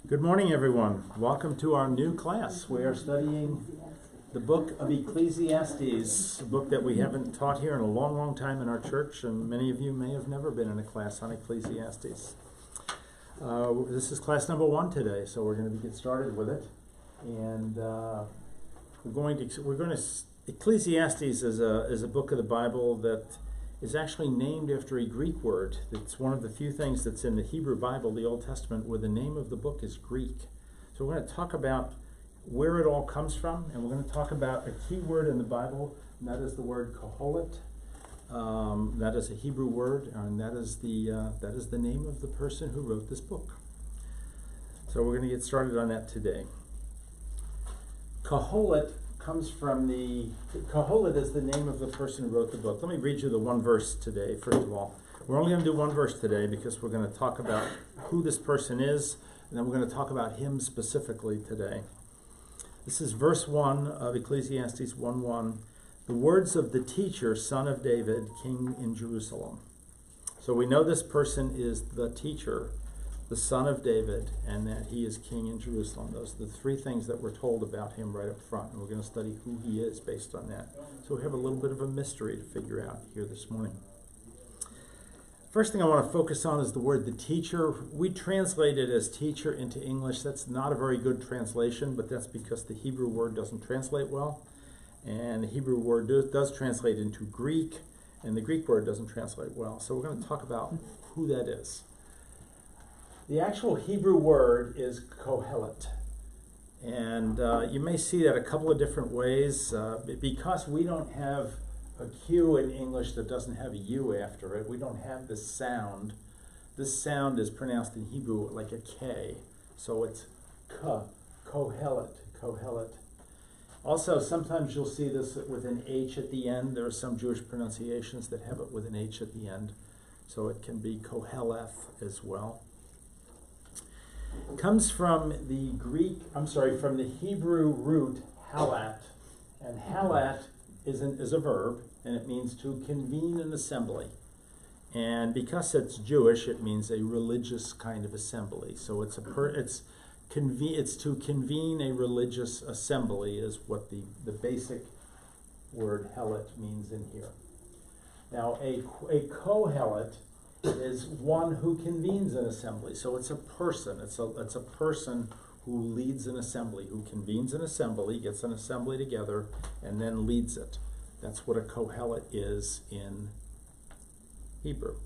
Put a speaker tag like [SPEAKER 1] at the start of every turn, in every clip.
[SPEAKER 1] Good morning, everyone. Welcome to our new class. We are studying the book of Ecclesiastes, a book that we haven't taught here in a long, long time in our church, and many of you may have never been in a class on Ecclesiastes. This is class number 1 today, so we're going to get started with it. And Ecclesiastes is a book of the Bible that is actually named after a Greek word. It's one of the few things that's in the Hebrew Bible, the Old Testament, where the name of the book is Greek. So we're going to talk about where it all comes from, and we're going to talk about a key word in the Bible, and that is the word kohelet. That is a Hebrew word, and that is the name of the person who wrote this book. So we're going to get started on that today. Kohelet comes from Kohelet is the name of the person who wrote the book. Let me read you the one verse today, first of all. We're only going to do one verse today because we're going to talk about who this person is, and then we're going to talk about him specifically today. This is verse 1 of Ecclesiastes 1:1. The words of the teacher, son of David, king in Jerusalem. So we know this person is the teacher, the son of David, and that he is king in Jerusalem. Those are the three things that we're told about him right up front, and we're going to study who he is based on that. So we have a little bit of a mystery to figure out here this morning. First thing I want to focus on is the word the teacher. We translate it as teacher into English. That's not a very good translation, but that's because the Hebrew word doesn't translate well. And the Hebrew word does translate into Greek, and the Greek word doesn't translate well. So we're going to talk about who that is. The actual Hebrew word is kohelet, and you may see that a couple of different ways. Because we don't have a Q in English that doesn't have a U after it, we don't have this sound. This sound is pronounced in Hebrew like a K, so it's kohelet. Also, sometimes you'll see this with an H at the end. There are some Jewish pronunciations that have it with an H at the end, so it can be koheleth as well. Comes from from the Hebrew root halat, and halat is a verb, and it means to convene an assembly. And because it's Jewish, it means a religious kind of assembly. So it's to convene a religious assembly is what the basic word helet means in here. Now, a kohelet is one who convenes an assembly. So it's a person. It's a person who leads an assembly, who convenes an assembly, gets an assembly together, and then leads it. That's what a kohelet is in Hebrew.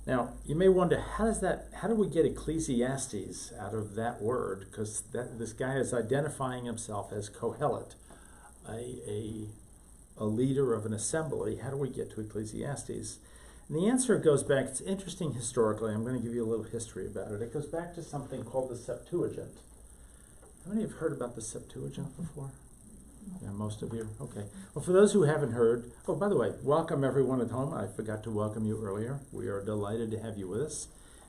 [SPEAKER 1] Now, you may wonder, how do we get Ecclesiastes out of that word? Because this guy is identifying himself as kohelet, a leader of an assembly. How do we get to Ecclesiastes? And the answer goes back, it's interesting historically. I'm going to give you a little history about it. It goes back to something called the Septuagint. How many have heard about the Septuagint before? Yeah, most of you. Okay. Well, for those who haven't heard, oh, by the way, welcome everyone at home. I forgot to welcome you earlier. We are delighted to have you with us.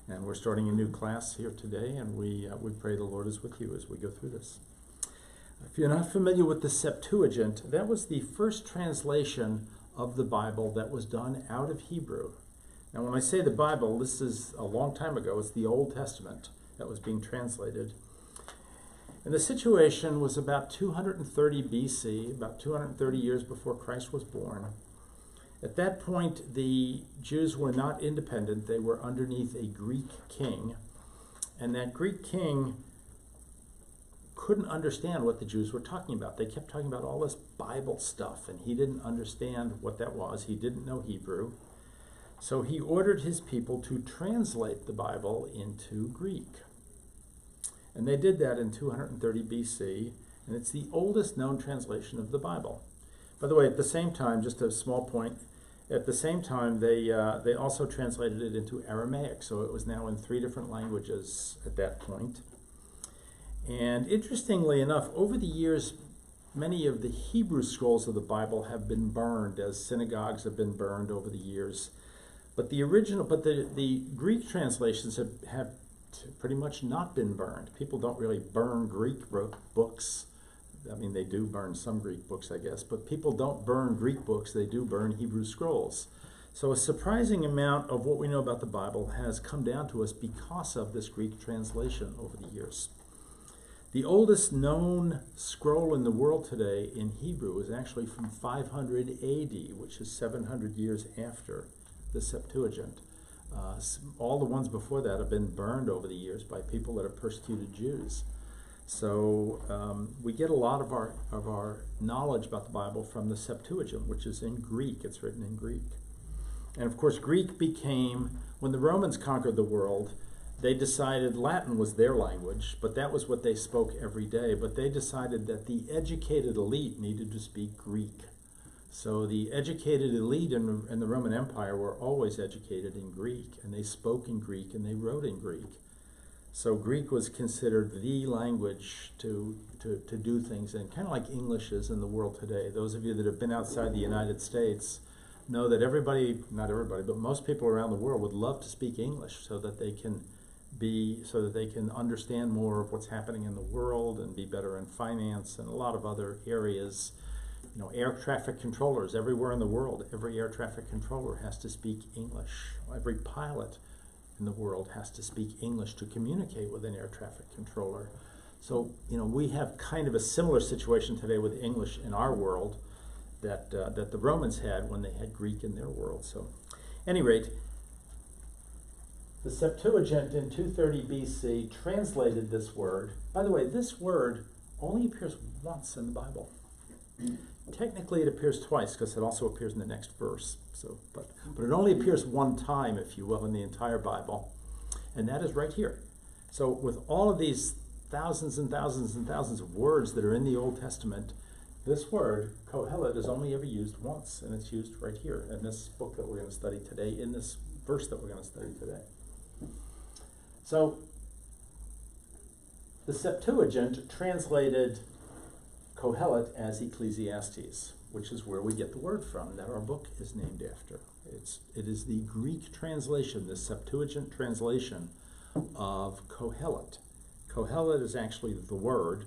[SPEAKER 1] And we're starting a new class here today, and we pray the Lord is with you as we go through this. If you're not familiar with the Septuagint, that was the first translation of the Bible that was done out of Hebrew. Now, when I say the Bible, this is a long time ago. It's the Old Testament that was being translated. And the situation was about 230 BC, about 230 years before Christ was born. At that point, the Jews were not independent. They were underneath a Greek king. And that Greek king couldn't understand what the Jews were talking about. They kept talking about all this Bible stuff, and he didn't understand what that was. He didn't know Hebrew. So he ordered his people to translate the Bible into Greek. And they did that in 230 BC, and it's the oldest known translation of the Bible. By the way, at the same time, just a small point, at the same time, they also translated it into Aramaic, so it was now in 3 different languages at that point. And interestingly enough, over the years, many of the Hebrew scrolls of the Bible have been burned, as synagogues have been burned over the years. But the Greek translations have pretty much not been burned. People don't really burn Greek books. I mean, they do burn some Greek books, I guess, but people don't burn Greek books. They do burn Hebrew scrolls. So a surprising amount of what we know about the Bible has come down to us because of this Greek translation over the years. The oldest known scroll in the world today in Hebrew is actually from 500 AD, which is 700 years after the Septuagint. All the ones before that have been burned over the years by people that have persecuted Jews. So we get a lot of our knowledge about the Bible from the Septuagint, which is in Greek. It's written in Greek. And of course, Greek became, when the Romans conquered the world, they decided Latin was their language, but that was what they spoke every day. But they decided that the educated elite needed to speak Greek. So the educated elite in the Roman Empire were always educated in Greek, and they spoke in Greek, and they wrote in Greek. So Greek was considered the language to do things in, kind of like English is in the world today. Those of you that have been outside the United States know that everybody, not everybody, but most people around the world would love to speak English so that they can understand more of what's happening in the world and be better in finance and a lot of other areas. You know, air traffic controllers everywhere in the world, every air traffic controller has to speak English. Every pilot in the world has to speak English to communicate with an air traffic controller. So, you know, we have kind of a similar situation today with English in our world that the Romans had when they had Greek in their world. So, at any rate, the Septuagint in 230 BC translated this word. By the way, this word only appears once in the Bible. Technically, it appears twice because it also appears in the next verse. So, but it only appears one time, if you will, in the entire Bible, and that is right here. So, with all of these thousands and thousands and thousands of words that are in the Old Testament, this word, Kohelet, is only ever used once, and it's used right here in this book that we're going to study today, in this verse that we're going to study today. So, the Septuagint translated Kohelet as Ecclesiastes, which is where we get the word from that our book is named after. It is the Greek translation, the Septuagint translation of Kohelet. Kohelet is actually the word.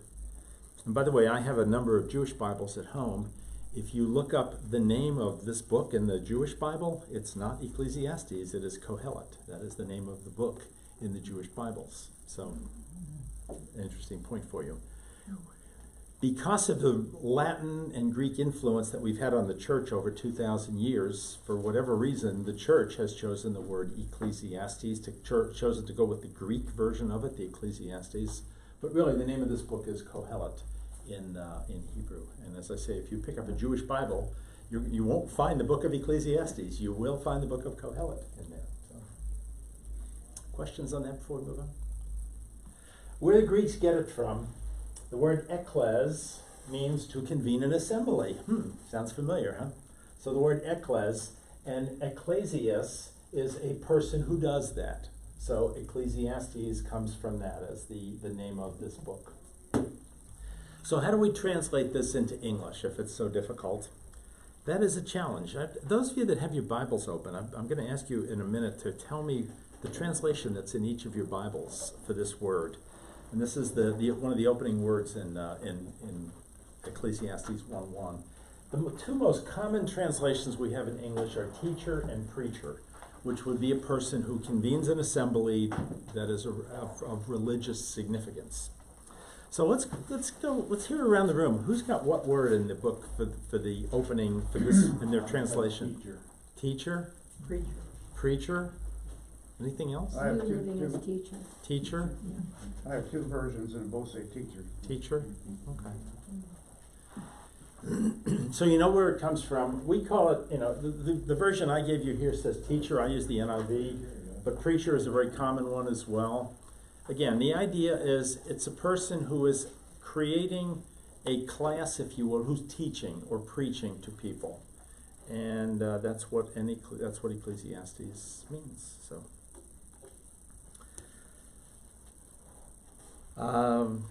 [SPEAKER 1] And by the way, I have a number of Jewish Bibles at home. If you look up the name of this book in the Jewish Bible, it's not Ecclesiastes, it is Kohelet. That is the name of the book in the Jewish Bibles. So, interesting point for you. Because of the Latin and Greek influence that we've had on the church over 2,000 years, for whatever reason, the church has chosen the word Ecclesiastes, chosen to go with the Greek version of it, the Ecclesiastes. But really, the name of this book is Kohelet in Hebrew. And as I say, if you pick up a Jewish Bible, you won't find the book of Ecclesiastes. You will find the book of Kohelet in there. So, questions on that before we move on? Where the Greeks get it from, the word ekkles means to convene an assembly. Sounds familiar, huh? So the word ekkles, and ecclesias is a person who does that. So Ecclesiastes comes from that as the name of this book. So how do we translate this into English if it's so difficult? That is a challenge. Those of you that have your Bibles open, I'm going to ask you in a minute to tell me the translation that's in each of your Bibles for this word. And this is one of the opening words in Ecclesiastes 1:1. The two most common translations we have in English are teacher and preacher, which would be a person who convenes an assembly that is of religious significance. So let's hear around the room. Who's got what word in the book for the opening for this in their translation?
[SPEAKER 2] Teacher.
[SPEAKER 1] Teacher?
[SPEAKER 3] Preacher.
[SPEAKER 1] Preacher? Anything else?
[SPEAKER 2] I have
[SPEAKER 3] Living as
[SPEAKER 2] two,
[SPEAKER 3] teacher.
[SPEAKER 1] Teacher?
[SPEAKER 2] I have two versions and both say teacher.
[SPEAKER 1] Teacher? Okay. So you know where it comes from. We call it, the version I gave you here says teacher. I use the NIV, but preacher is a very common one as well. Again, the idea is it's a person who is creating a class, if you will, who's teaching or preaching to people. And that's what Ecclesiastes means. So,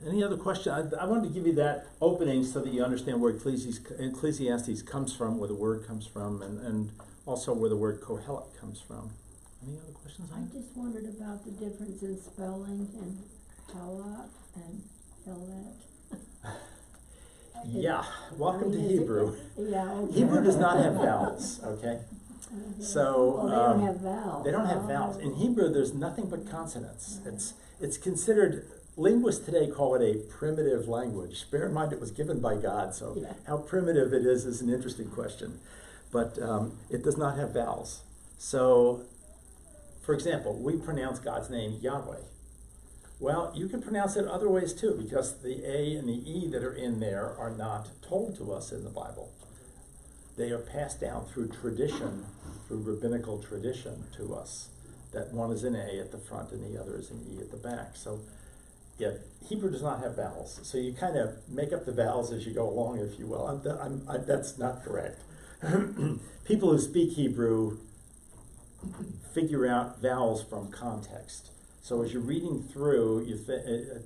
[SPEAKER 1] any other question? I wanted to give you that opening so that you understand where Ecclesiastes comes from, where the word comes from, and also where the word Kohelet comes from. Any other questions on
[SPEAKER 3] I
[SPEAKER 1] that?
[SPEAKER 3] just wondered about the difference in spelling in Halat and Helet.
[SPEAKER 1] Yeah, welcome to Hebrew.
[SPEAKER 3] Yeah, okay.
[SPEAKER 1] Hebrew does not have vowels, okay? So
[SPEAKER 3] Well, they don't have vowels.
[SPEAKER 1] They don't have vowels. In Hebrew, there's nothing but consonants. It's considered, linguists today call it a primitive language. Bear in mind it was given by God, so
[SPEAKER 3] Yeah.
[SPEAKER 1] how primitive it is an interesting question. But it does not have vowels. So, for example, we pronounce God's name Yahweh. Well, you can pronounce it other ways too, because the A and the E that are in there are not told to us in the Bible. They are passed down through tradition, through rabbinical tradition to us, that one is an A at the front and the other is an E at the back. So, yeah, Hebrew does not have vowels. So you kind of make up the vowels as you go along, if you will. That's not correct. People who speak Hebrew figure out vowels from context. So as you're reading through,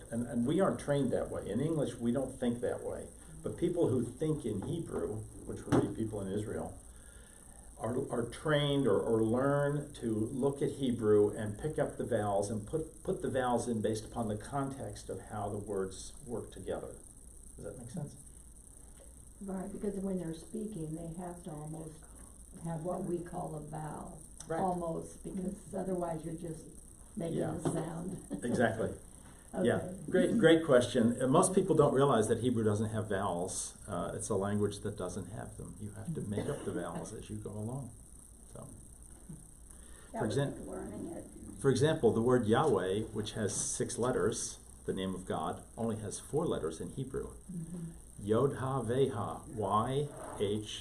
[SPEAKER 1] and we aren't trained that way. In English, we don't think that way. But people who think in Hebrew, which would be people in Israel, are trained or learn to look at Hebrew and pick up the vowels and put the vowels in based upon the context of how the words work together. Does that make sense?
[SPEAKER 3] Right, because when they're speaking, they have to almost have what we call a vowel.
[SPEAKER 1] Right.
[SPEAKER 3] Almost, because otherwise you're just making
[SPEAKER 1] Yeah.
[SPEAKER 3] a sound.
[SPEAKER 1] Exactly.
[SPEAKER 3] Okay.
[SPEAKER 1] Yeah, great question. Most people don't realize that Hebrew doesn't have vowels. It's a language that doesn't have them. You have to make up the vowels as you go along. So, for example, the word Yahweh, which has 6 letters, the name of God, only has 4 letters in Hebrew.
[SPEAKER 3] Mhm.
[SPEAKER 1] Yod Ha Veh Ha, YHVH.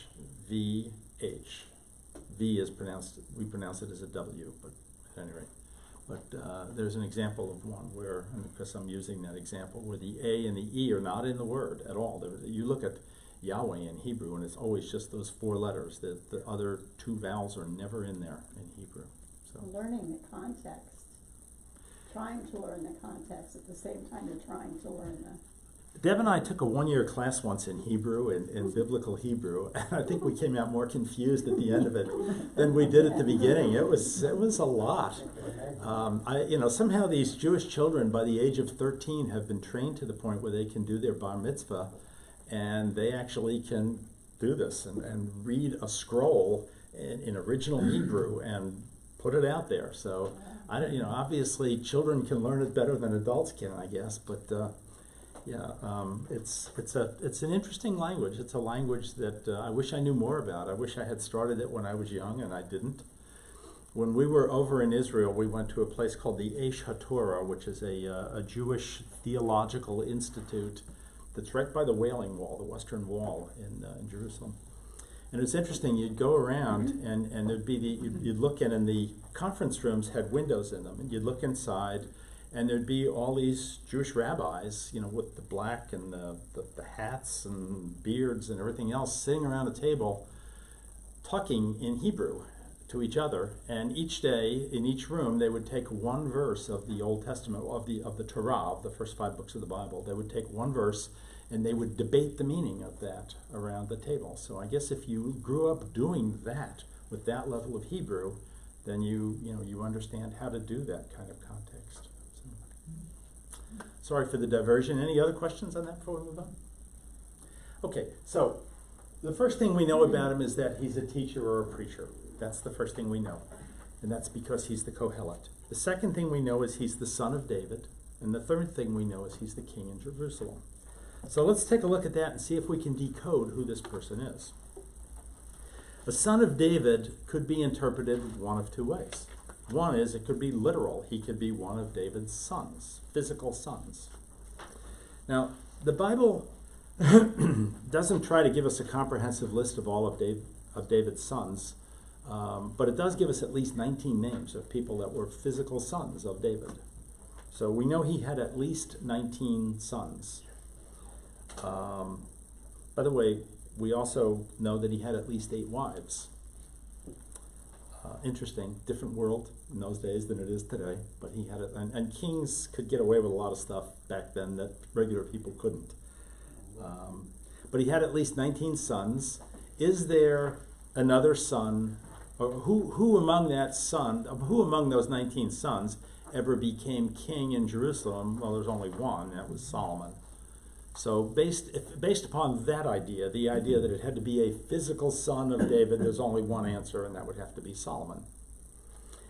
[SPEAKER 1] V is pronounced, we pronounce it as a W, but at any rate. But there's an example of one where, and because I'm using that example, where the A and the E are not in the word at all. You look at Yahweh in Hebrew and it's always just those 4 letters. The other 2 vowels are never in there in Hebrew. So.
[SPEAKER 4] Learning the context, trying to learn the context at the same time you're trying to learn the...
[SPEAKER 1] Deb and I took a 1-year class once in Hebrew, in biblical Hebrew, and I think we came out more confused at the end of it than we did at the beginning. It was a lot. Somehow these Jewish children by the age of 13 have been trained to the point where they can do their bar mitzvah, and they actually can do this and read a scroll in original Hebrew and put it out there. So, obviously children can learn it better than adults can, I guess, but. It's an interesting language. It's a language that I wish I knew more about. I wish I had started it when I was young, and I didn't. When we were over in Israel, we went to a place called the Aish HaTorah, which is a Jewish theological institute that's right by the Wailing Wall, the Western Wall in Jerusalem. And it's interesting. You'd go around, and there'd be you'd look in, and the conference rooms had windows in them, and you'd look inside. And there'd be all these Jewish rabbis, with the black and the hats and beards and everything else, sitting around a table, talking in Hebrew to each other. And each day, in each room, they would take one verse of the Old Testament, of the Torah, of the first 5 books of the Bible. They would take one verse, and they would debate the meaning of that around the table. So I guess if you grew up doing that with that level of Hebrew, then you understand how to do that kind of context. Sorry for the diversion. Any other questions on that before we move on? Okay, so the first thing we know about him is that he's a teacher or a preacher. That's the first thing we know. And that's because he's the Kohelet. The second thing we know is he's the son of David. And the third thing we know is he's the king in Jerusalem. So let's take a look at that and see if we can decode who this person is. A son of David could be interpreted one of 2 ways. One is it could be literal. He could be one of David's sons, physical sons. Now, the Bible doesn't try to give us a comprehensive list of all of David's sons, but it does give us at least 19 names of people that were physical sons of David. So we know he had at least 19 sons. By the way, we also know that he had at least 8 wives. Interesting, different world in those days than it is today, but he had it, and kings could get away with a lot of stuff back then that regular people couldn't. But he had at least 19 sons. Is there another son, or who among those 19 sons ever became king in Jerusalem? Well, there's only one, that was Solomon. So based upon that idea, the idea that it had to be a physical son of David, there's only one answer, and that would have to be Solomon.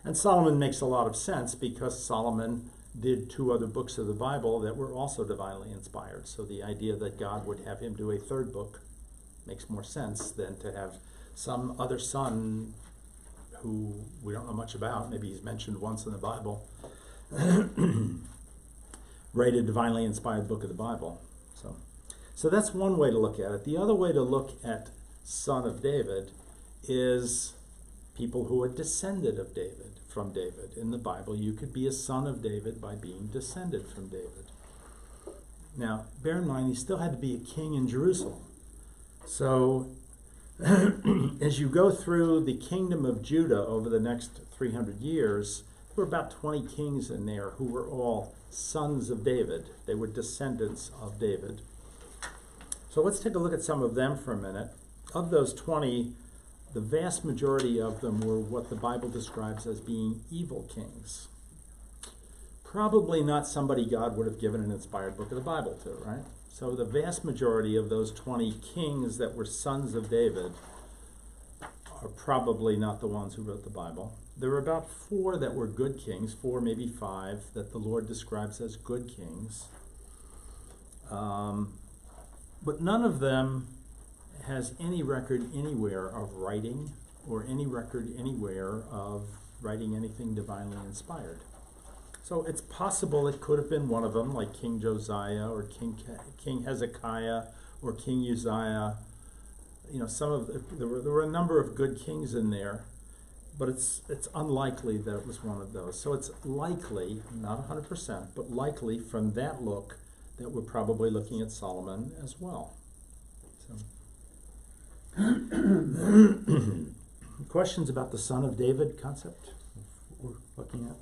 [SPEAKER 1] And Solomon makes a lot of sense because Solomon did 2 other books of the Bible that were also divinely inspired. So the idea that God would have him do a 3rd book makes more sense than to have some other son who we don't know much about, maybe he's mentioned once in the Bible, write a divinely inspired book of the Bible. So that's one way to look at it. The other way to look at son of David is people who are descended of David, from David. In the Bible, you could be a son of David by being descended from David. Now, bear in mind, he still had to be a king in Jerusalem. So, as you go through the kingdom of Judah over the next 300 years, there were about 20 kings in there who were all sons of David. They were descendants of David. So let's take a look at some of them for a minute. Of those 20, the vast majority of them were what the Bible describes as being evil kings. Probably not somebody God would have given an inspired book of the Bible to, right? So the vast majority of those 20 kings that were sons of David are probably not the ones who wrote the Bible. There were about 4 that were good kings, 4, maybe 5, that the Lord describes as good kings. But none of them has any record anywhere of writing or any record anywhere of writing anything divinely inspired. So it's possible it could have been one of them, like King Josiah or King Hezekiah or King Uzziah. You know, there were a number of good kings in there, but it's unlikely that it was one of those. So it's likely, not 100%, but likely from that look that we're probably looking at Solomon as well. So. Questions about the son of David concept we're looking at?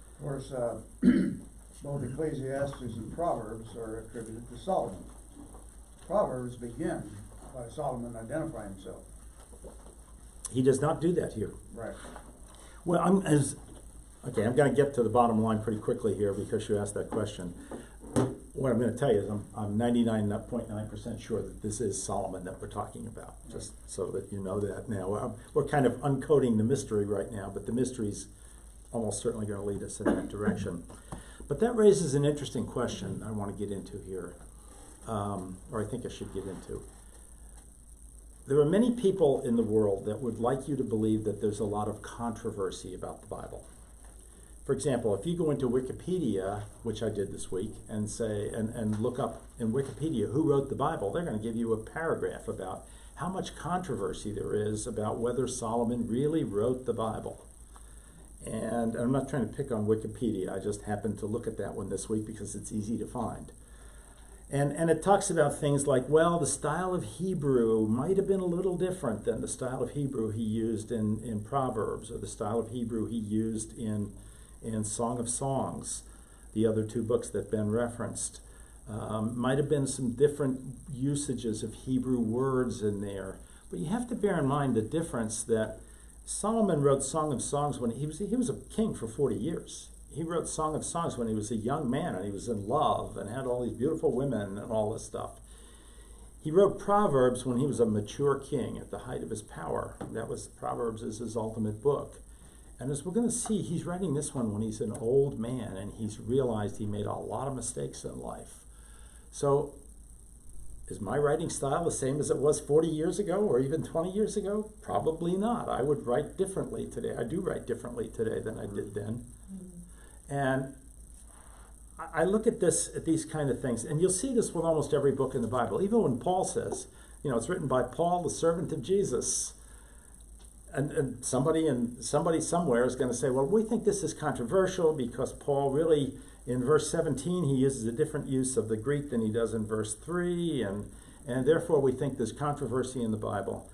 [SPEAKER 2] Of course, both Ecclesiastes and Proverbs are attributed to Solomon. Proverbs begin by Solomon identifying himself.
[SPEAKER 1] He does not do that here.
[SPEAKER 2] Right.
[SPEAKER 1] Well, I'm going to get to the bottom line pretty quickly here because you asked that question. What I'm going to tell you is I'm 99.9% sure that this is Solomon that we're talking about, just so that you know that now. We're kind of uncoding the mystery right now, but the mystery's almost certainly going to lead us in that direction. But that raises an interesting question I want to get into here, or I think I should get into. There are many people in the world that would like you to believe that there's a lot of controversy about the Bible. For example, if you go into Wikipedia, which I did this week, and say and look up in Wikipedia who wrote the Bible, they're going to give you a paragraph about how much controversy there is about whether Solomon really wrote the Bible. And I'm not trying to pick on Wikipedia, I just happened to look at that one this week because it's easy to find. And it talks about things like, well, the style of Hebrew might have been a little different than the style of Hebrew he used in Proverbs, or the style of Hebrew he used in Song of Songs, the other 2 books that Ben referenced. Might have been some different usages of Hebrew words in there. But you have to bear in mind the difference that Solomon wrote Song of Songs when he was a king for 40 years. He wrote Song of Songs when he was a young man and he was in love and had all these beautiful women and all this stuff. He wrote Proverbs when he was a mature king at the height of his power. Proverbs is his ultimate book. And as we're going to see, he's writing this one when he's an old man and he's realized he made a lot of mistakes in life. So, is my writing style the same as it was 40 years ago or even 20 years ago? Probably not. I would write differently today. I do write differently today than I did then. And I look at these kind of things, and you'll see this with almost every book in the Bible. Even when Paul says, it's written by Paul, the servant of Jesus. And somebody somewhere is going to say, well, we think this is controversial because Paul really, in verse 17, he uses a different use of the Greek than he does in verse 3, and therefore we think there's controversy in the Bible.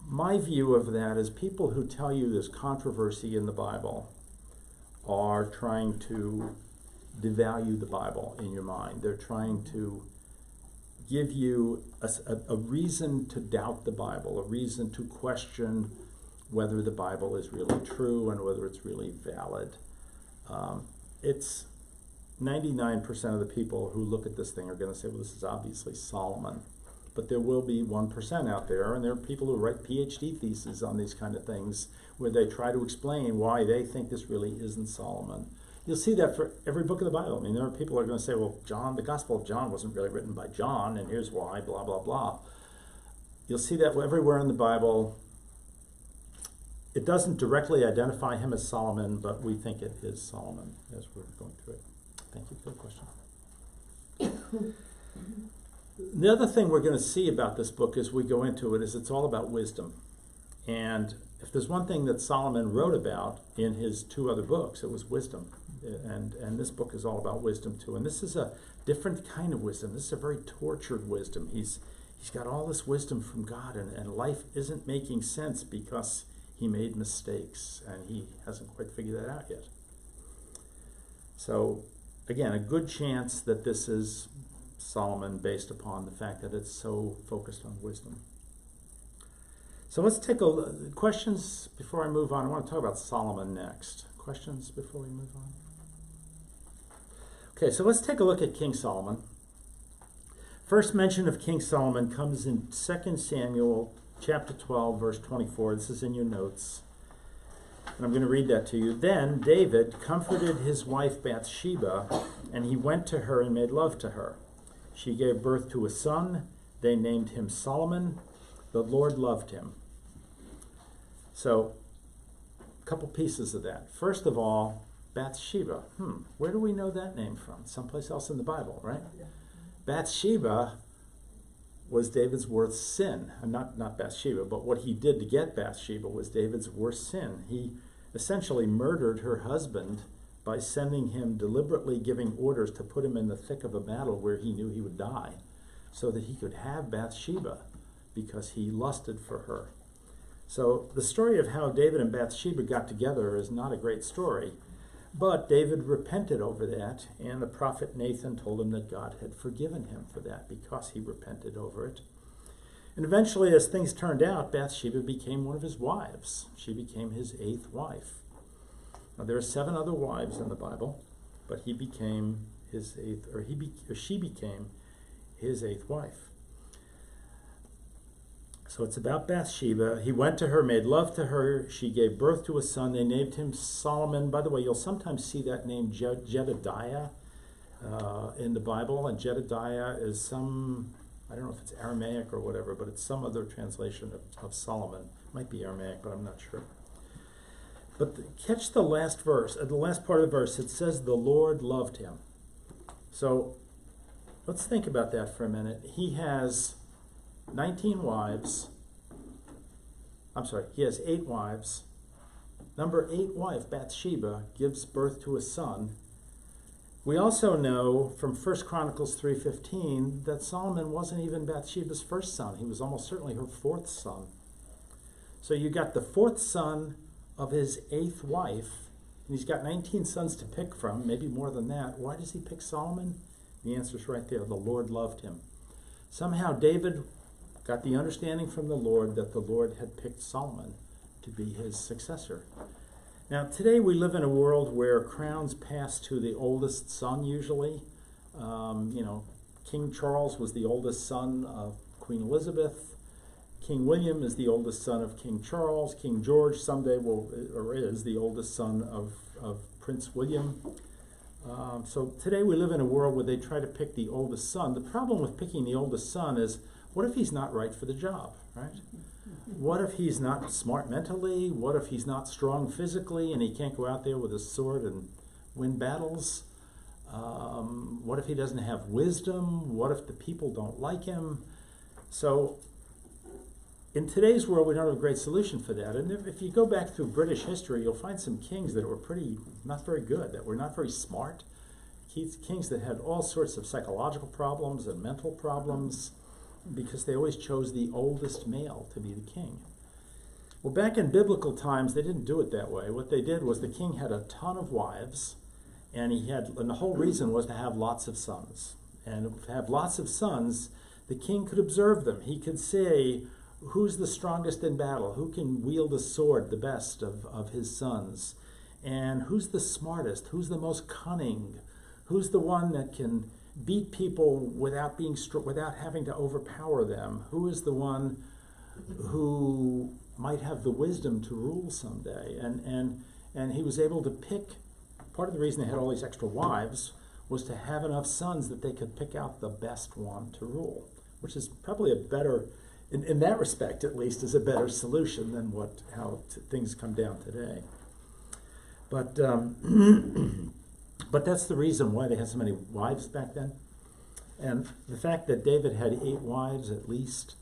[SPEAKER 1] My view of that is people who tell you there's controversy in the Bible are trying to devalue the Bible in your mind. They're trying to give you a reason to doubt the Bible, a reason to question whether the Bible is really true and whether it's really valid. It's 99% of the people who look at this thing are going to say, well, this is obviously Solomon. But there will be 1% out there, and there are people who write PhD theses on these kind of things where they try to explain why they think this really isn't Solomon. You'll see that for every book of the Bible. I mean, there are people who are going to say, well, John, the Gospel of John wasn't really written by John, and here's why, blah, blah, blah. You'll see that everywhere in the Bible. It doesn't directly identify him as Solomon, but we think it is Solomon as we're going through it. Thank you for the question. The other thing we're going to see about this book as we go into it is it's all about wisdom. And if there's one thing that Solomon wrote about in his 2 other books, it was wisdom. And this book is all about wisdom too. And this is a different kind of wisdom. This is a very tortured wisdom. He's got all this wisdom from God, and life isn't making sense because he made mistakes, and he hasn't quite figured that out yet. So, again, a good chance that this is Solomon based upon the fact that it's so focused on wisdom. So let's take questions before I move on. I want to talk about Solomon next. Questions before we move on? Okay, so let's take a look at King Solomon. First mention of King Solomon comes in 2 Samuel chapter 12, verse 24. This is in your notes. And I'm going to read that to you. Then David comforted his wife Bathsheba, and he went to her and made love to her. She gave birth to a son. They named him Solomon. The Lord loved him. So, a couple pieces of that. First of all, Bathsheba. Where do we know that name from? Someplace else in the Bible, right? Yeah. Bathsheba was David's worst sin. Not Bathsheba, but what he did to get Bathsheba was David's worst sin. He essentially murdered her husband by sending him, deliberately giving orders to put him in the thick of a battle where he knew he would die, so that he could have Bathsheba because he lusted for her. So the story of how David and Bathsheba got together is not a great story, but David repented over that, and the prophet Nathan told him that God had forgiven him for that because he repented over it. And eventually, as things turned out, Bathsheba became one of his wives. She became his 8th wife. Now, there are 7 other wives in the Bible, but he became his 8th, or she became his 8th wife. So it's about Bathsheba. He went to her, made love to her. She gave birth to a son. They named him Solomon. By the way, you'll sometimes see that name Jedediah in the Bible. And Jedediah is some, I don't know if it's Aramaic or whatever, but it's some other translation of Solomon. It might be Aramaic, but I'm not sure. But catch the last verse. At the last part of the verse, it says the Lord loved him. So let's think about that for a minute. He has 19 wives. He has 8 wives. Number 8 wife, Bathsheba, gives birth to a son. We also know from 1 Chronicles 3:15 that Solomon wasn't even Bathsheba's first son. He was almost certainly her 4th son. So you got the 4th son of his 8th wife, and he's got 19 sons to pick from, maybe more than that. Why does he pick Solomon? The answer's right there. The Lord loved him. Somehow David got the understanding from the Lord that the Lord had picked Solomon to be his successor. Now, today we live in a world where crowns pass to the oldest son usually. King Charles was the oldest son of Queen Elizabeth. King William is the oldest son of King Charles. King George someday is the oldest son of Prince William. So today we live in a world where they try to pick the oldest son. The problem with picking the oldest son is, what if he's not right for the job, right? What if he's not smart mentally? What if he's not strong physically and he can't go out there with a sword and win battles? What if he doesn't have wisdom? What if the people don't like him? So in today's world, we don't have a great solution for that. And if you go back through British history, you'll find some kings that were not very good, that were not very smart. Kings that had all sorts of psychological problems and mental problems, because they always chose the oldest male to be the king. Well, back in biblical times, they didn't do it that way. What they did was the king had a ton of wives, and the whole reason was to have lots of sons. And to have lots of sons, the king could observe them. He could say, who's the strongest in battle, who can wield a sword the best of his sons, and who's the smartest, who's the most cunning, who's the one that can beat people without without having to overpower them, who is the one who might have the wisdom to rule someday. And he was able to pick. Part of the reason they had all these extra wives was to have enough sons that they could pick out the best one to rule, which is probably a better, in that respect at least, is a better solution than how things come down today. But but that's the reason why they had so many wives back then. And the fact that David had 8 wives at least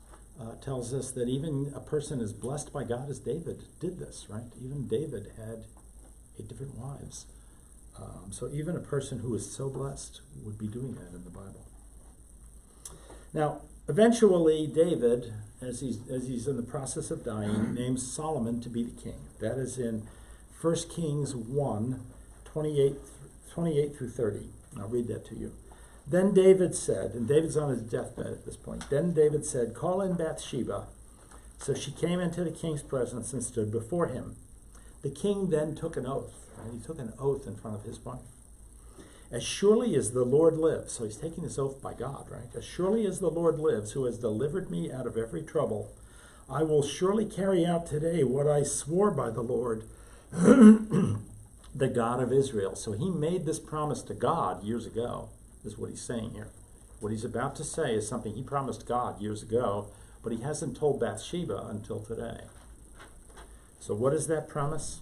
[SPEAKER 1] tells us that even a person as blessed by God as David did this, right? Even David had 8 different wives. So even a person who is so blessed would be doing that in the Bible. Now, eventually David, as he's in the process of dying, names Solomon to be the king. That is in 1 Kings 1, 28 through 30. I'll read that to you. Then David said, and David's on his deathbed at this point, then David said, "Call in Bathsheba." So she came into the king's presence and stood before him. The king then took an oath, and he took an oath in front of his wife. "As surely as the Lord lives," so he's taking this oath by God, right? "As surely as the Lord lives, who has delivered me out of every trouble, I will surely carry out today what I swore by the Lord, the God of Israel." So he made this promise to God years ago, is what he's saying here. What he's about to say is something he promised God years ago, but he hasn't told Bathsheba until today. So what is that promise?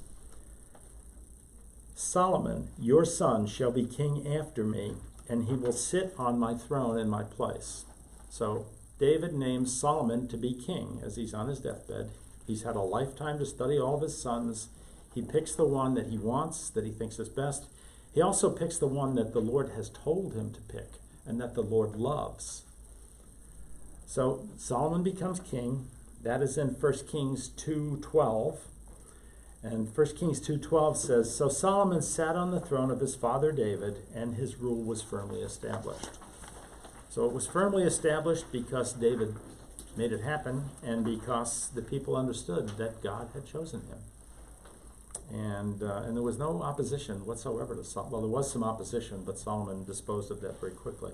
[SPEAKER 1] "Solomon, your son, shall be king after me, and he will sit on my throne in my place." So David names Solomon to be king as he's on his deathbed. He's had a lifetime to study all of his sons. He picks the one that he wants, that he thinks is best. He also picks the one that the Lord has told him to pick and that the Lord loves. So Solomon becomes king. That is in 1 Kings 2:12. And 1 Kings 2:12 says, "So Solomon sat on the throne of his father David, and his rule was firmly established." So it was firmly established because David made it happen, and because the people understood that God had chosen him. And there was no opposition whatsoever to Solomon. Well, there was some opposition, but Solomon disposed of that very quickly.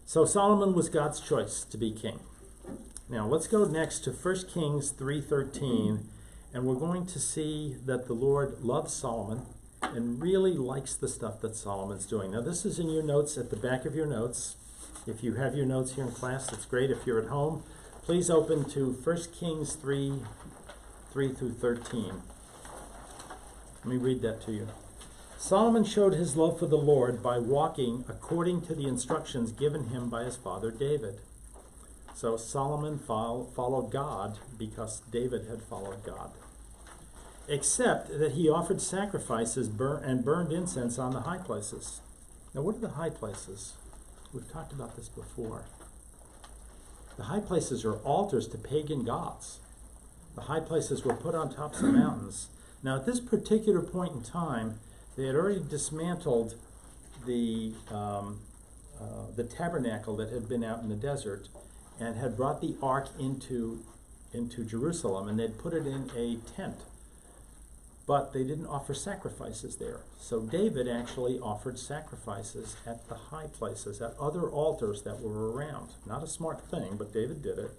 [SPEAKER 1] So Solomon was God's choice to be king. Now let's go next to 1 Kings 3:13, and we're going to see that the Lord loves Solomon and really likes the stuff that Solomon's doing. Now this is in your notes at the back of your notes. If you have your notes here in class, that's great. If you're at home, please open to 1 Kings 3 through 13. Let me read that to you. "Solomon showed his love for the Lord by walking according to the instructions given him by his father David." So Solomon followed God because David had followed God. "Except that he offered sacrifices and burned incense on the high places." Now what are the high places? We've talked about this before. The high places are altars to pagan gods. The high places were put on tops of mountains. Now at this particular point in time, they had already dismantled the tabernacle that had been out in the desert, and had brought the ark into Jerusalem, and they'd put it in a tent. But they didn't offer sacrifices there. So David actually offered sacrifices at the high places, at other altars that were around. Not a smart thing, but David did it.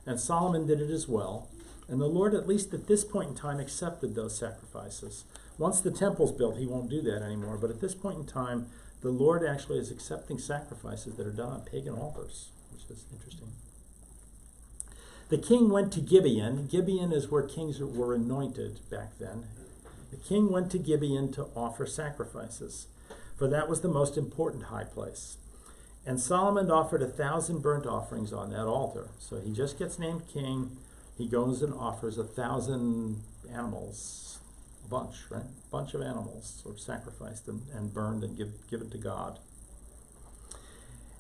[SPEAKER 1] And Solomon did it as well. And the Lord, at least at this point in time, accepted those sacrifices. Once the temple's built, he won't do that anymore. But at this point in time, the Lord actually is accepting sacrifices that are done on pagan altars, which is interesting. "The king went to Gibeon." Gibeon is where kings were anointed back then. The king went to Gibeon to offer sacrifices, for that was the most important high place. "And Solomon offered 1,000 burnt offerings on that altar." So he just gets named king. He goes and offers 1,000 animals, a bunch, right? A bunch of animals were sacrificed and burned and given to God.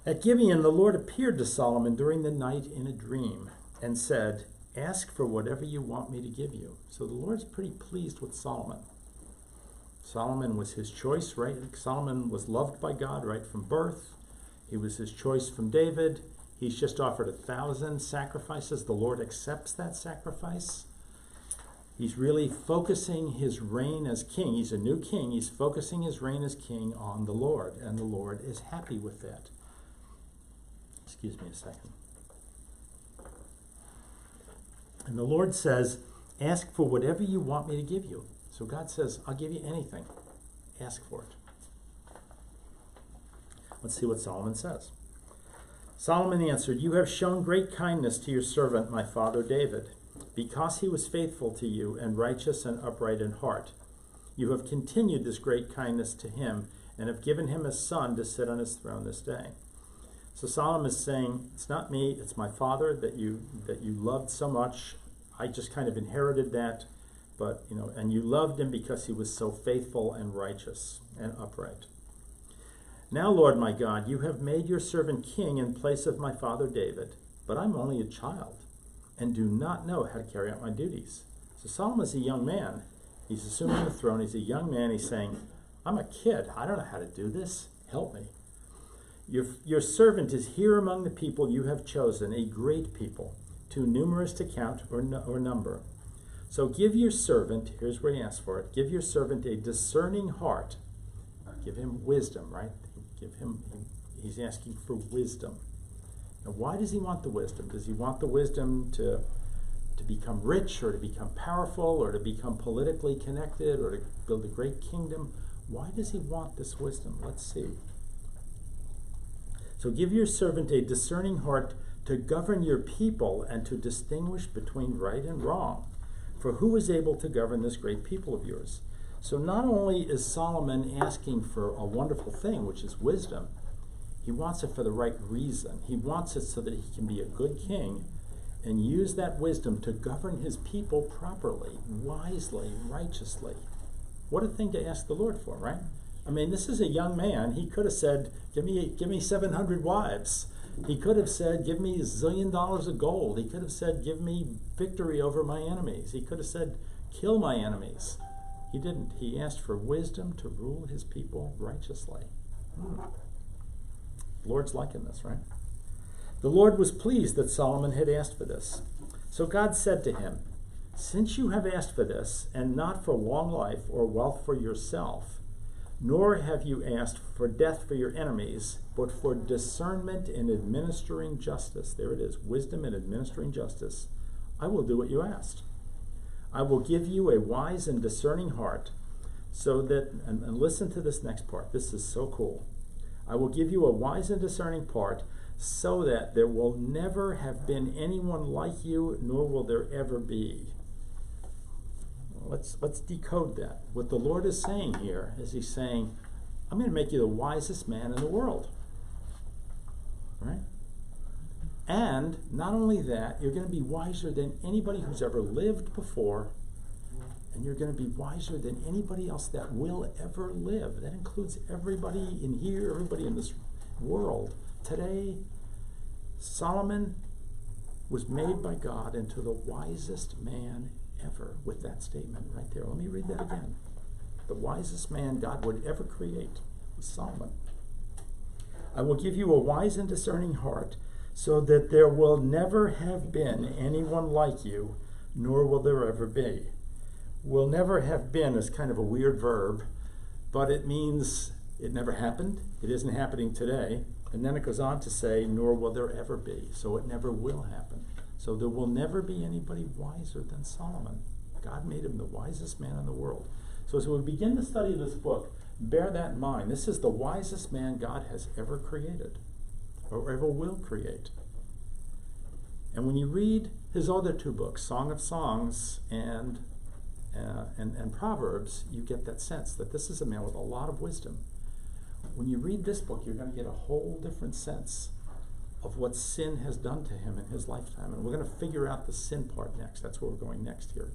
[SPEAKER 1] "At Gibeon, the Lord appeared to Solomon during the night in a dream and said, 'Ask for whatever you want me to give you.'" So the Lord's pretty pleased with Solomon. Solomon was his choice, right? Solomon was loved by God right from birth. He was his choice from David. He's just offered 1,000 sacrifices. The Lord accepts that sacrifice. He's really focusing his reign as king. He's a new king. He's focusing his reign as king on the Lord, and the Lord is happy with that. Excuse me a second. And the Lord says, ask for whatever you want me to give you. So God says, I'll give you anything. Ask for it. Let's see what Solomon says. Solomon answered, you have shown great kindness to your servant, my father David, because he was faithful to you and righteous and upright in heart. You have continued this great kindness to him and have given him a son to sit on his throne this day. So Solomon is saying, it's not me, it's my father that you loved so much. I just kind of inherited that, but and you loved him because he was so faithful and righteous and upright. Now, Lord my God, you have made your servant king in place of my father David, but I'm only a child and do not know how to carry out my duties. So Solomon's a young man. He's assuming the throne. He's a young man. He's saying, I'm a kid. I don't know how to do this. Help me. Your servant is here among the people you have chosen, a great people, too numerous to count or number. So give your servant, here's where he asks for it, give your servant a discerning heart. Give him wisdom, right? He's asking for wisdom. Now, why does he want the wisdom? Does he want the wisdom to become rich, or to become powerful, or to become politically connected, or to build a great kingdom? Why does he want this wisdom? Let's see. So give your servant a discerning heart to govern your people and to distinguish between right and wrong. For who is able to govern this great people of yours? So not only is Solomon asking for a wonderful thing, which is wisdom, he wants it for the right reason. He wants it so that he can be a good king and use that wisdom to govern his people properly, wisely, righteously. What a thing to ask the Lord for, right? I mean, this is a young man. He could have said, give me 700 wives. He could have said, give me $1 zillion of gold. He could have said, give me victory over my enemies. He could have said, kill my enemies. He didn't. He asked for wisdom to rule his people righteously. The Lord's liking this, right? The Lord was pleased that Solomon had asked for this. So God said to him, since you have asked for this, and not for long life or wealth for yourself, nor have you asked for death for your enemies, but for discernment in administering justice. There it is, wisdom in administering justice. I will do what you asked. I will give you a wise and discerning heart, so that, and listen to this next part. This is so cool. I will give you a wise and discerning part, so that there will never have been anyone like you, nor will there ever be. Let's decode that. What the Lord is saying here is he's saying, I'm going to make you the wisest man in the world. Right? And not only that, you're going to be wiser than anybody who's ever lived before, and you're going to be wiser than anybody else that will ever live. That includes everybody in here, everybody in this world. Today, Solomon was made by God into the wisest man ever with that statement right there. Let me read that again. The wisest man God would ever create was Solomon. I will give you a wise and discerning heart, so that there will never have been anyone like you, nor will there ever be. Will never have been is kind of a weird verb, but it means it never happened, it isn't happening today, and then it goes on to say, nor will there ever be. So it never will happen. So there will never be anybody wiser than Solomon. God made him the wisest man in the world. So as we begin to study this book, bear that in mind. This is the wisest man God has ever created, or ever will create. And when you read his other two books, Song of Songs and Proverbs, you get that sense that this is a man with a lot of wisdom. When you read this book, you're going to get a whole different sense of what sin has done to him in his lifetime. And we're going to figure out the sin part next. That's where we're going next here.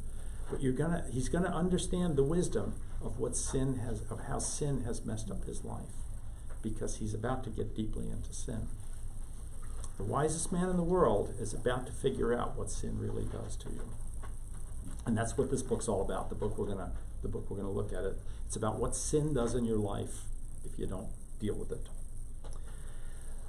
[SPEAKER 1] But he's going to understand the wisdom of how sin has messed up his life, because he's about to get deeply into sin. The wisest man in the world is about to figure out what sin really does to you. And that's what this book's all about. The book we're going to look at it. It's about what sin does in your life if you don't deal with it.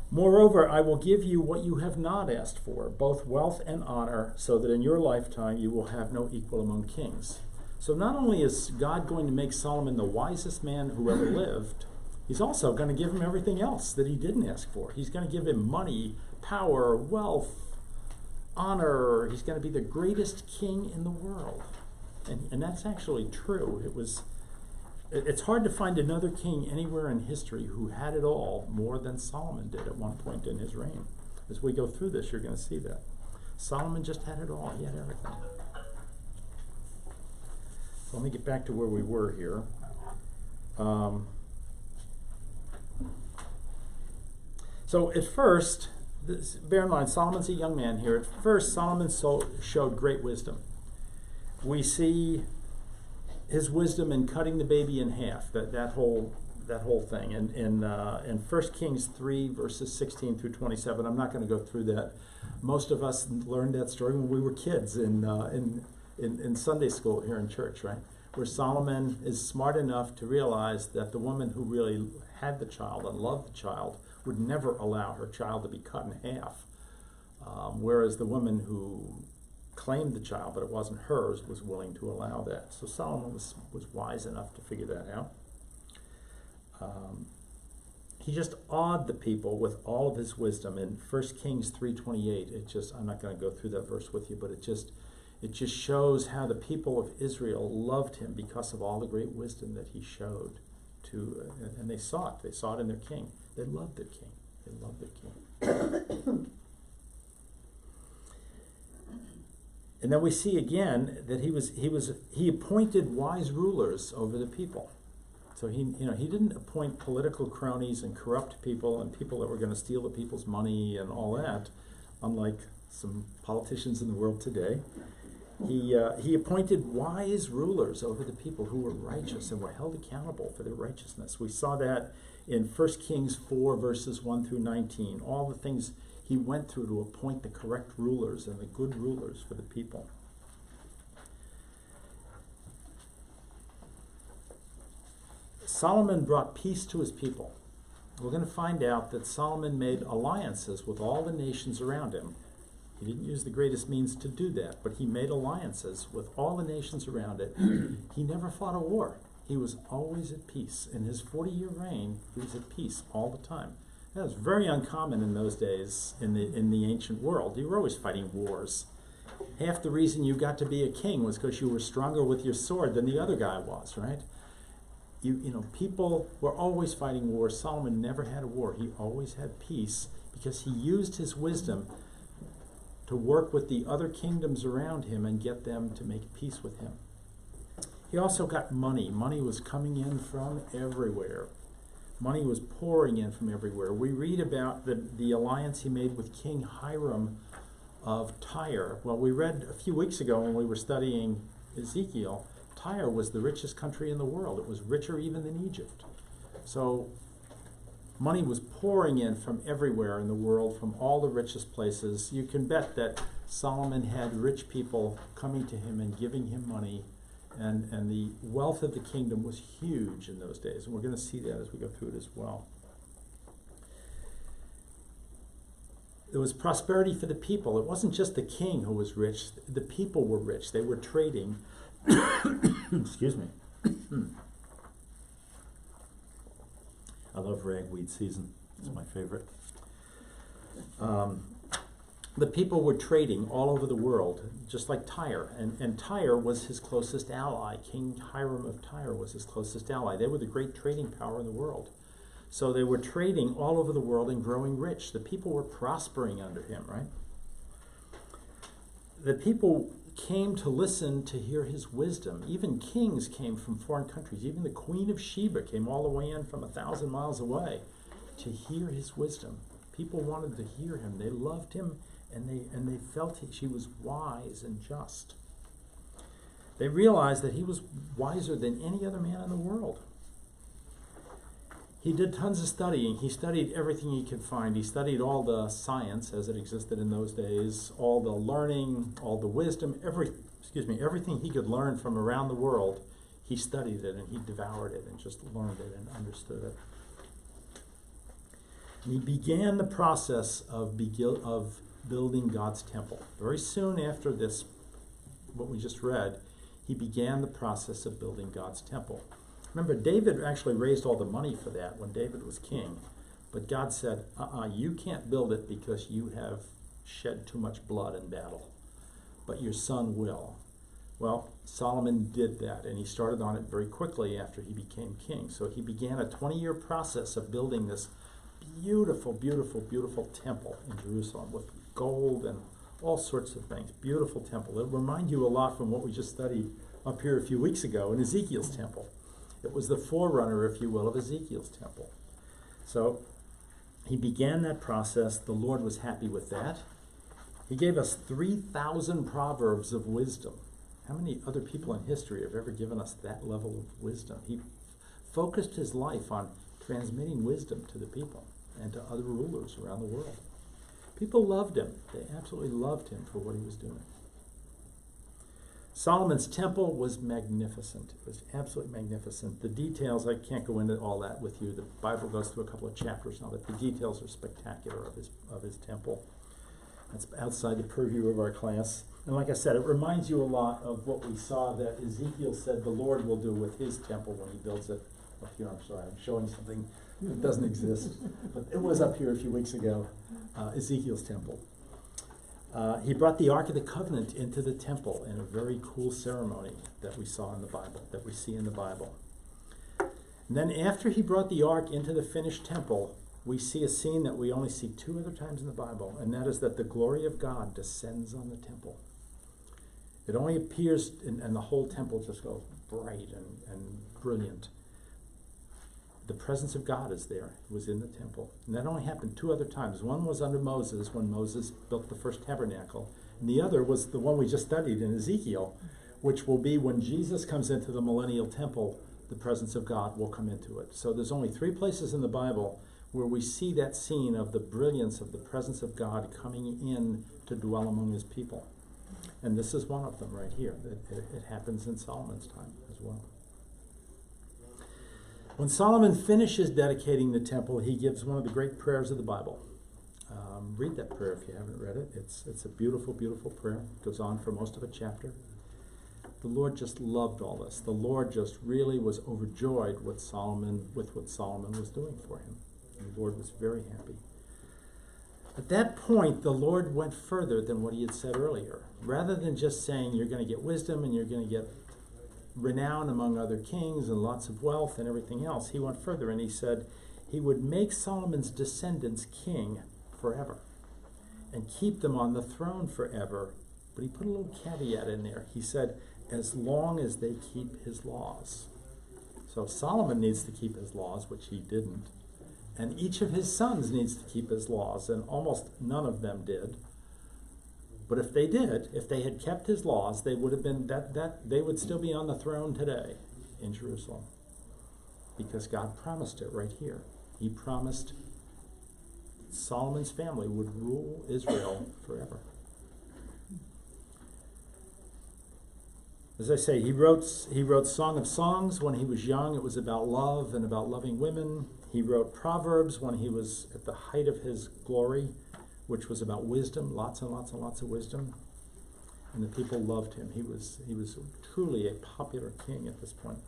[SPEAKER 1] Moreover, I will give you what you have not asked for, both wealth and honor, so that in your lifetime you will have no equal among kings. So not only is God going to make Solomon the wisest man who ever lived, he's also going to give him everything else that he didn't ask for. He's going to give him money, power, wealth, honor. He's going to be the greatest king in the world. And that's actually true. It's hard to find another king anywhere in history who had it all more than Solomon did at one point in his reign. As we go through this, you're going to see that. Solomon just had it all. He had everything. So let me get back to where we were here. So at first, bear in mind, Solomon's a young man here. At first, Solomon showed great wisdom. We see his wisdom in cutting the baby in half, that whole thing. In 1 Kings 3, verses 16 through 27, I'm not going to go through that. Most of us learned that story when we were kids in Sunday school here in church, right? Where Solomon is smart enough to realize that the woman who really had the child and loved the child would never allow her child to be cut in half. Whereas the woman who claimed the child, but it wasn't hers, was willing to allow that. So Solomon was wise enough to figure that out. He just awed the people with all of his wisdom. In 1 Kings 3:28, I'm not going to go through that verse with you, but it just shows how the people of Israel loved him because of all the great wisdom that he showed to, and they saw it. They saw it in their king. They loved their king. They loved their king. And then we see again that he appointed wise rulers over the people. So he didn't appoint political cronies and corrupt people and people that were going to steal the people's money and all that, unlike some politicians in the world today. He appointed wise rulers over the people who were righteous and were held accountable for their righteousness. We saw that in 1 Kings 4, verses 1 through 19. All the things he went through to appoint the correct rulers and the good rulers for the people. Solomon brought peace to his people. We're going to find out that Solomon made alliances with all the nations around him. He didn't use the greatest means to do that, but he made alliances with all the nations around it. He never fought a war. He was always at peace. In his 40-year reign, he was at peace all the time. That was very uncommon in those days in the ancient world. You were always fighting wars. Half the reason you got to be a king was because you were stronger with your sword than the other guy was, right? People were always fighting wars. Solomon never had a war. He always had peace because he used his wisdom to work with the other kingdoms around him and get them to make peace with him. He also got money. Money was coming in from everywhere. Money was pouring in from everywhere. We read about the alliance he made with King Hiram of Tyre. Well, we read a few weeks ago when we were studying Ezekiel, Tyre was the richest country in the world. It was richer even than Egypt. So money was pouring in from everywhere in the world, from all the richest places. You can bet that Solomon had rich people coming to him and giving him money, and the wealth of the kingdom was huge in those days. And we're going to see that as we go through it as well. There was prosperity for the people. It wasn't just the king who was rich. The people were rich. They were trading. Excuse me. I love ragweed season. It's my favorite. The people were trading all over the world, just like Tyre. And Tyre was his closest ally. King Hiram of Tyre was his closest ally. They were the great trading power in the world. So they were trading all over the world and growing rich. The people were prospering under him, right? The people came to listen to hear his wisdom. Even kings came from foreign countries. Even the Queen of Sheba came all the way in from 1,000 miles away to hear his wisdom. People wanted to hear him. They loved him, and they felt she was wise and just. They realized that he was wiser than any other man in the world. He did tons of studying. He studied everything he could find. He studied all the science as it existed in those days, all the learning, all the wisdom, everything he could learn from around the world. He studied it and he devoured it and just learned it and understood it. And he began the process of building God's temple. Very soon after this, what we just read, he began the process of building God's temple. Remember, David actually raised all the money for that when David was king. But God said, you can't build it because you have shed too much blood in battle. But your son will. Well, Solomon did that, and he started on it very quickly after he became king. So he began a 20-year process of building this beautiful, beautiful, beautiful temple in Jerusalem with gold and all sorts of things. Beautiful temple. It'll remind you a lot from what we just studied up here a few weeks ago in Ezekiel's temple. It was the forerunner, if you will, of Ezekiel's temple. So he began that process. The Lord was happy with that. He gave us 3,000 proverbs of wisdom. How many other people in history have ever given us that level of wisdom? He focused his life on transmitting wisdom to the people and to other rulers around the world. People loved him. They absolutely loved him for what he was doing. Solomon's temple was magnificent. It was absolutely magnificent. The details, I can't go into all that with you. The Bible goes through a couple of chapters on it. The details are spectacular of his temple. That's outside the purview of our class. And like I said, it reminds you a lot of what we saw that Ezekiel said the Lord will do with his temple when he builds it. Up here, I'm sorry, I'm showing something that doesn't exist. But it was up here a few weeks ago, Ezekiel's temple. He brought the Ark of the Covenant into the temple in a very cool ceremony that we saw in the Bible, that we see in the Bible. And then after he brought the Ark into the finished temple, we see a scene that we only see 2 other times in the Bible, and that is that the glory of God descends on the temple. It only appears, and the whole temple just goes bright and brilliant. The presence of God is there. It was in the temple. And that only happened 2 other times. One was under Moses, when Moses built the first tabernacle. And the other was the one we just studied in Ezekiel, which will be when Jesus comes into the millennial temple, the presence of God will come into it. So there's only 3 places in the Bible where we see that scene of the brilliance of the presence of God coming in to dwell among his people. And this is one of them right here. It happens in Solomon's time as well. When Solomon finishes dedicating the temple, he gives one of the great prayers of the Bible. Read that prayer if you haven't read it. It's a beautiful, beautiful prayer. It goes on for most of a chapter. The Lord just loved all this. The Lord just really was overjoyed with what Solomon was doing for him. And the Lord was very happy. At that point, the Lord went further than what he had said earlier. Rather than just saying you're going to get wisdom and you're going to get renown among other kings and lots of wealth and everything else, he went further and he said he would make Solomon's descendants king forever and keep them on the throne forever. But he put a little caveat in there. He said, as long as they keep his laws. So Solomon needs to keep his laws, which he didn't. And each of his sons needs to keep his laws, and almost none of them did. But if they did, if they had kept his laws, they would have been they would still be on the throne today in Jerusalem. Because God promised it right here. He promised Solomon's family would rule Israel forever. As I say, he wrote Song of Songs when he was young. It was about love and about loving women. He wrote Proverbs when he was at the height of his glory, which was about wisdom, lots and lots and lots of wisdom. And the people loved him. He was truly a popular king at this point.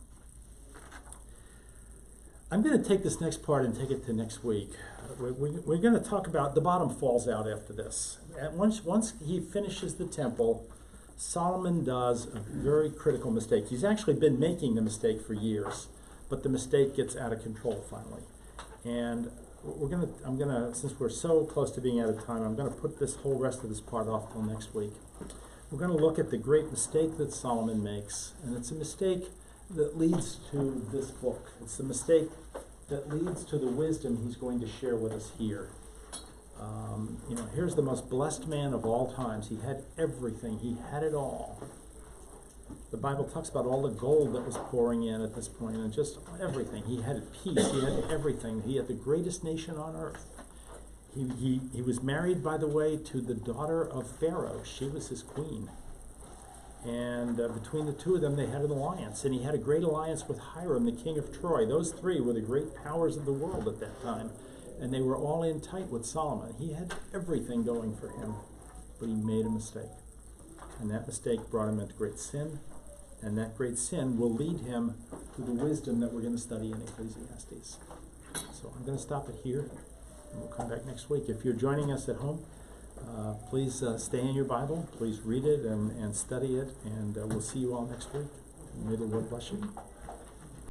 [SPEAKER 1] I'm going to take this next part and take it to next week. We're going to talk about, the bottom falls out after this. And once he finishes the temple, Solomon does a very critical mistake. He's actually been making the mistake for years, but the mistake gets out of control finally. And I'm gonna, since we're so close to being out of time, I'm gonna put this whole rest of this part off till next week. We're gonna look at the great mistake that Solomon makes, and it's a mistake that leads to this book. It's the mistake that leads to the wisdom he's going to share with us here. Here's the most blessed man of all times. He had everything. He had it all. The Bible talks about all the gold that was pouring in at this point, and just everything. He had peace. He had everything. He had the greatest nation on earth. He was married, by the way, to the daughter of Pharaoh. She was his queen. And between the two of them, they had an alliance. And he had a great alliance with Hiram, the king of Troy. Those 3 were the great powers of the world at that time. And they were all in tight with Solomon. He had everything going for him, but he made a mistake. And that mistake brought him into great sin, and that great sin will lead him to the wisdom that we're going to study in Ecclesiastes. So I'm going to stop it here, and we'll come back next week. If you're joining us at home, please stay in your Bible. Please read it and study it, and we'll see you all next week. May the Lord bless you.